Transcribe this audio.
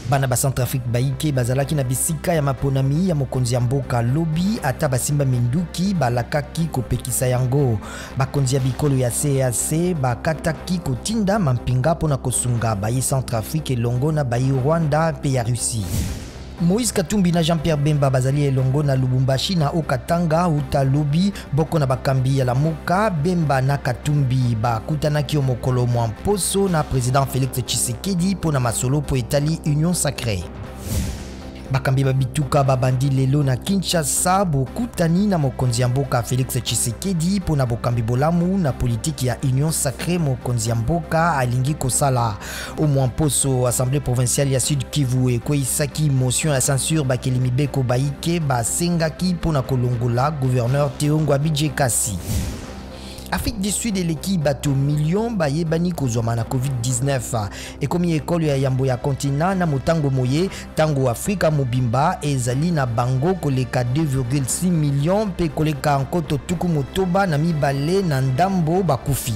Bana ba Centrafrique baike bazalaki na bisika ya maponami ya mokonzi ya mboka lobi ata basimba minduki balakaki kopekisa yango. Bakonzi ya bikolo ya CAC bakataki kotinda mampinga pona kosunga bayi Centrafrique elongo na bayi Rwanda pe ya Russie. Moïse Katumbi na Jean-Pierre Bemba bazali elongo na Lubumbashi na Okatanga uta lobi boko na bakambi ya lamuka. Bemba na Katumbi bakutanaki mokolo mwa mposo na président Félix Tshisekedi pona masolo po etali Union Sacrée. Bakambi babituka babandi lelo na Kinshasa bokutani na mokonzi ya mboka Félix Tshisekedi pona bokambi bolamu na politiki ya Union Sacrée. Mokonzi ya mboka alingi kosala omwamposo Assemblée provinciale ya Sud Kivu ekweisaki motion ya censure bakeli mibeko baike basengaki pona kolongola gouverneur Théo Ngouabidje Kasi. Afrique du Sud eleki bato million bayebani kozwama na COVID-19 ekomi ekolo ya yambo ya continent na motango moye tango Afrika mobimba ezali na bango koleka 2,6 million pe koleka nkoto tuku motoba na mibale na ndambo bakufi.